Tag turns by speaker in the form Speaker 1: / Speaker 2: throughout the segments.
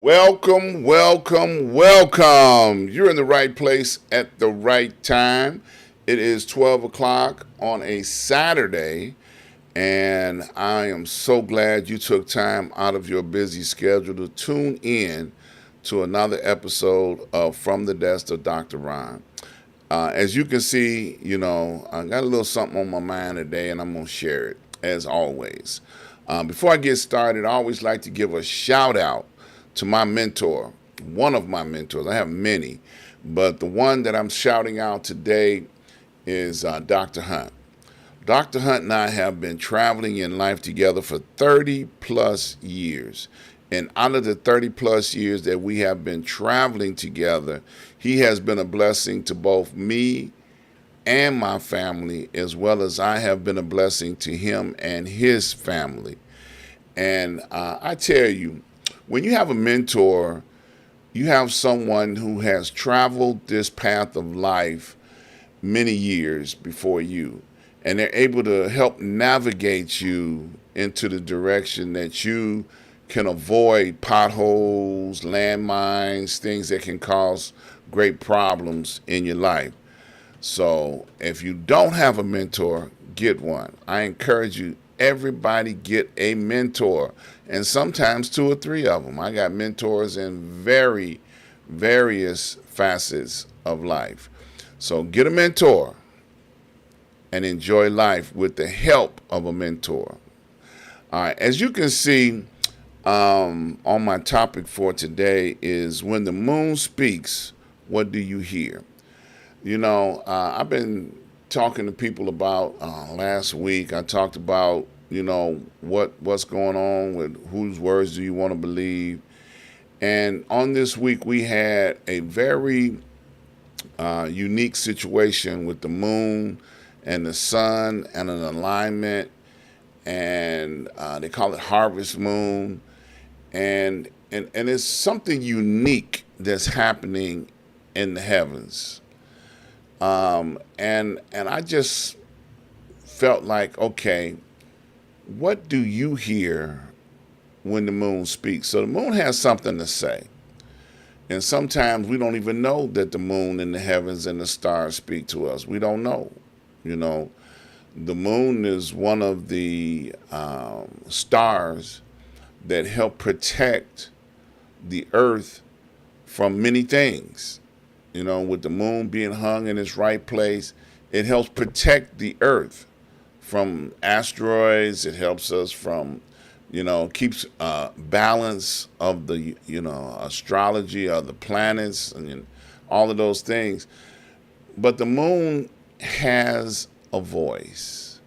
Speaker 1: Welcome, welcome, welcome. You're in the right place at the right time. It is 12 o'clock on a Saturday, and I am so glad you took time out of your busy schedule to tune in to another episode of From the Desk of Dr. Ron. As you can see, I got a little something on my mind today, and I'm going to share it as always. Before I get started, I always like to give a shout out to my mentor, one of my mentors. I have many, but the one that I'm shouting out today is Dr. Hunt. Dr. Hunt and I have been traveling in life together for 30 plus years. And out of the 30 plus years that we have been traveling together, he has been a blessing to both me and my family, as well as I have been a blessing to him and his family. And I tell you, when you have a mentor, you have someone who has traveled this path of life many years before you, and they're able to help navigate you into the direction that you can avoid potholes, landmines, things that can cause great problems in your life. So if you don't have a mentor, get one. I encourage you, everybody get a mentor, and sometimes two or three of them. I got mentors in various facets of life. So get a mentor and enjoy life with the help of a mentor. All right, as you can see, on my topic for today is when the moon speaks, what do you hear? I've been talking to people about last week. I talked about, what's going on with whose words do you want to believe. And on this week, we had a very unique situation with the moon and the sun and an alignment. And they call it harvest moon. And it's something unique that's happening in the heavens. And I just felt like, okay, what do you hear when the moon speaks? So the moon has something to say. And sometimes we don't even know that the moon and the heavens and the stars speak to us. We don't know. The moon is one of the stars that help protect the earth from many things. With the moon being hung in its right place, it helps protect the earth from asteroids. It helps us from, keeps balance of the, astrology of the planets and all of those things. But the moon has a voice.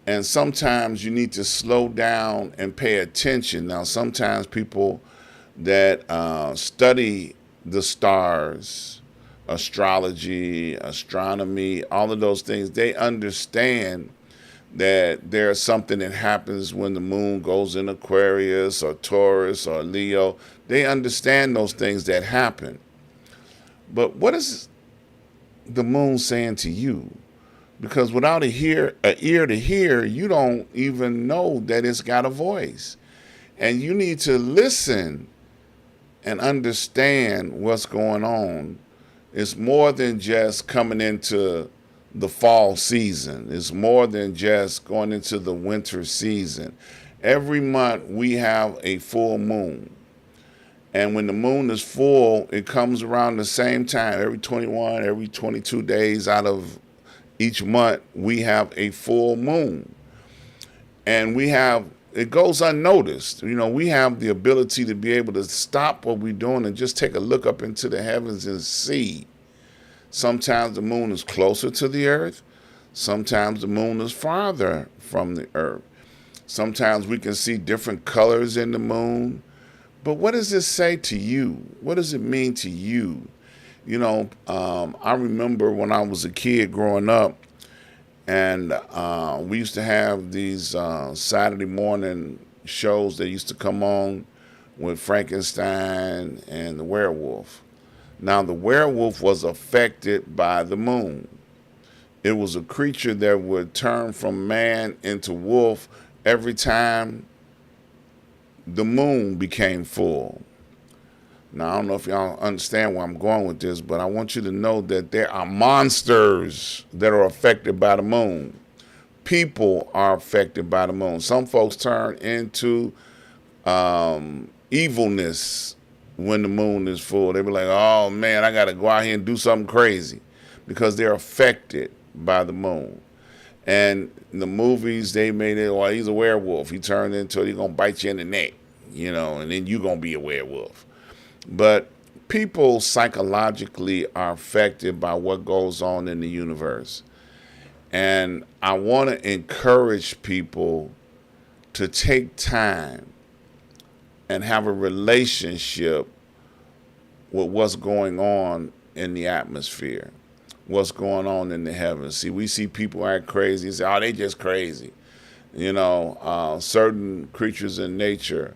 Speaker 1: And sometimes you need to slow down and pay attention. Now, sometimes people that study the stars, astrology, astronomy, all of those things, they understand that there's something that happens when the moon goes in Aquarius or Taurus or Leo. They understand those things that happen. But what is the moon saying to you? Because without an ear to hear, you don't even know that it's got a voice. And you need to listen and understand what's going on. It's more than just coming into the fall season. It's more than just going into the winter season. Every month we have a full moon. And when the moon is full, it comes around the same time. Every 21, every 22 days out of each month, we have a full moon. And it goes unnoticed. We have the ability to be able to stop what we're doing and just take a look up into the heavens and see. Sometimes the moon is closer to the earth. Sometimes the moon is farther from the earth. Sometimes we can see different colors in the moon. But what does this say to you? What does it mean to you? I remember when I was a kid growing up, and we used to have these Saturday morning shows that used to come on with Frankenstein and the werewolf. Now, the werewolf was affected by the moon. It was a creature that would turn from man into wolf every time the moon became full. Now, I don't know if y'all understand where I'm going with this, but I want you to know that there are monsters that are affected by the moon. People are affected by the moon. Some folks turn into evilness when the moon is full. They be like, oh man, I got to go out here and do something crazy because they're affected by the moon. And in the movies, they made it, well, he's a werewolf. He turned into it, he's going to bite you in the neck, and then you're going to be a werewolf. But people psychologically are affected by what goes on in the universe. And I want to encourage people to take time and have a relationship with what's going on in the atmosphere, what's going on in the heavens. See, we see people act crazy and say, oh, they just crazy. Certain creatures in nature,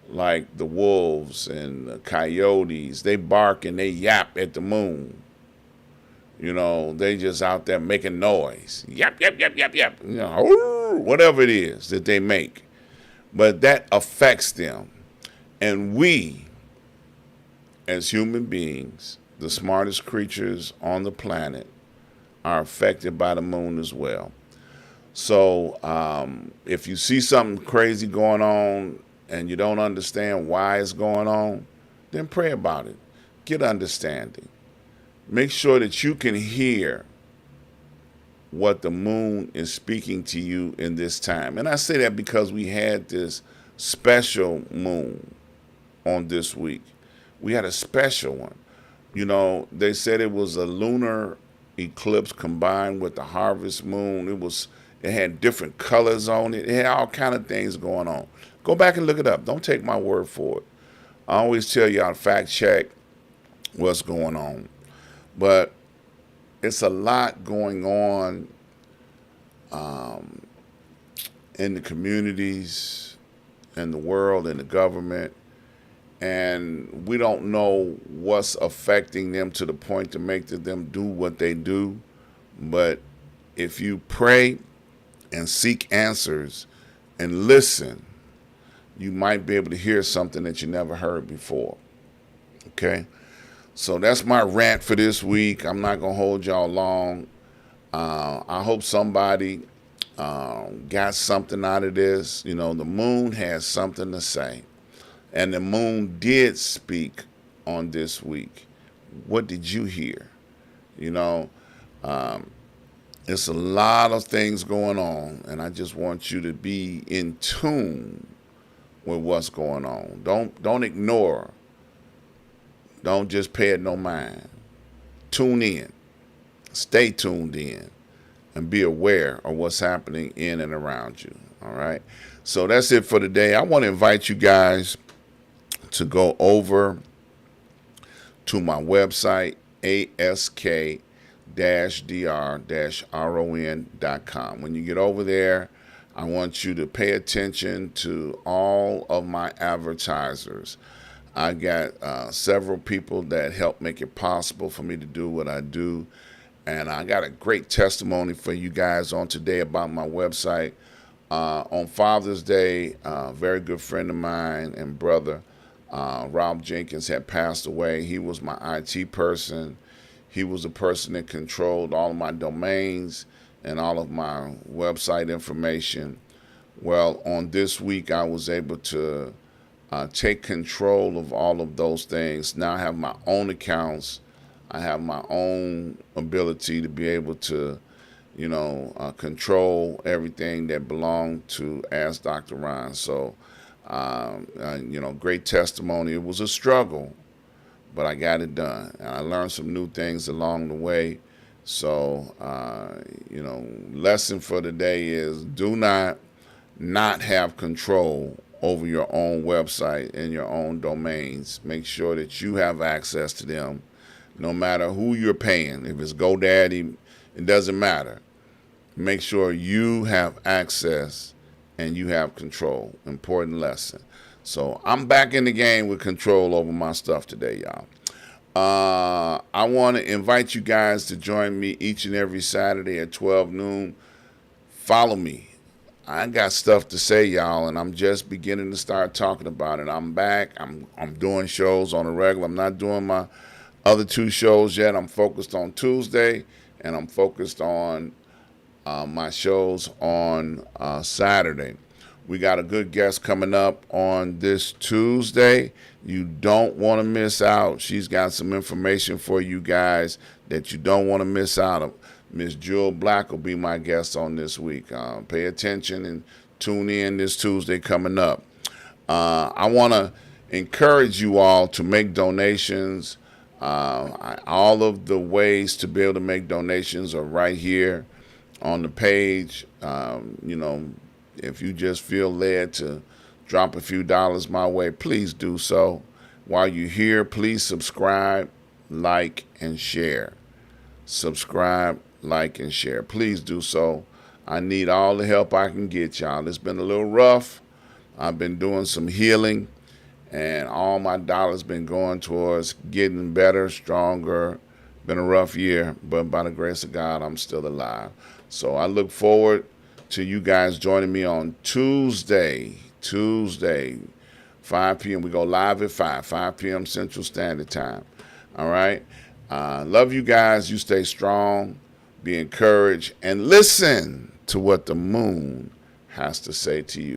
Speaker 1: like the wolves and the coyotes, they bark and they yap at the moon. They just out there making noise. Yap, yap, yap, yap, yap. Whatever it is that they make. But that affects them. And we, as human beings, the smartest creatures on the planet, are affected by the moon as well. So if you see something crazy going on and you don't understand why it's going on, then pray about it. Get understanding. Make sure that you can hear what the moon is speaking to you in this time. And I say that because we had this special moon on this week. We had a special one. They said it was a lunar eclipse combined with the harvest moon. It had different colors on it. It had all kind of things going on. Go back and look it up. Don't take my word for it. I always tell y'all to fact check what's going on. But it's a lot going on in the communities, in the world, in the government, and we don't know what's affecting them to the point to make them do what they do. But if you pray and seek answers and listen, you might be able to hear something that you never heard before. Okay? So that's my rant for this week. I'm not going to hold y'all long. I hope somebody got something out of this. The moon has something to say. And the moon did speak on this week. What did you hear? It's a lot of things going on, and I just want you to be in tune with what's going on. Don't ignore. Don't just pay it no mind. Tune in. Stay tuned in. And be aware of what's happening in and around you. All right? So that's it for today. I want to invite you guys to go over to my website, ask-dr-ron.com. When you get over there, I want you to pay attention to all of my advertisers. I got several people that help make it possible for me to do what I do. And I got a great testimony for you guys on today about my website. On Father's Day, a very good friend of mine and brother, Rob Jenkins, had passed away. He was my IT person. He was the person that controlled all of my domains and all of my website information. Well, on this week, I was able to take control of all of those things. Now I have my own accounts. I have my own ability to be able to, control everything that belonged to Ask Dr. Ron. So, great testimony. It was a struggle, but I got it done. And I learned some new things along the way. So, lesson for today is do not have control over your own website and your own domains. Make sure that you have access to them, no matter who you're paying. If it's GoDaddy, it doesn't matter. Make sure you have access and you have control. Important lesson. So I'm back in the game with control over my stuff today, y'all. I want to invite you guys to join me each and every Saturday at 12 noon. Follow me I got stuff to say, y'all, and I'm just beginning to start talking about it. I'm back. I'm doing shows on a regular. I'm not doing my other two shows yet. I'm focused on Tuesday, and I'm focused on my shows on Saturday. We got a good guest coming up on this Tuesday. You don't want to miss out. She's got some information for you guys that you don't want to miss out of. Miss Jewel Black will be my guest on this week. Pay attention and tune in this Tuesday coming up. I want to encourage you all to make donations. All of the ways to be able to make donations are right here on the page. If you just feel led to drop a few dollars my way, please do so. While you're here, please subscribe, like, and share. Subscribe, like, and share. Please do so. I need all the help I can get, y'all. It's been a little rough. I've been doing some healing, and all my dollars been going towards getting better, stronger. Been a rough year, but by the grace of God, I'm still alive. So I look forward to you guys joining me on Tuesday, 5 p.m. We go live at 5 p.m. Central Standard Time. All right? Love you guys. You stay strong, be encouraged, and listen to what the moon has to say to you.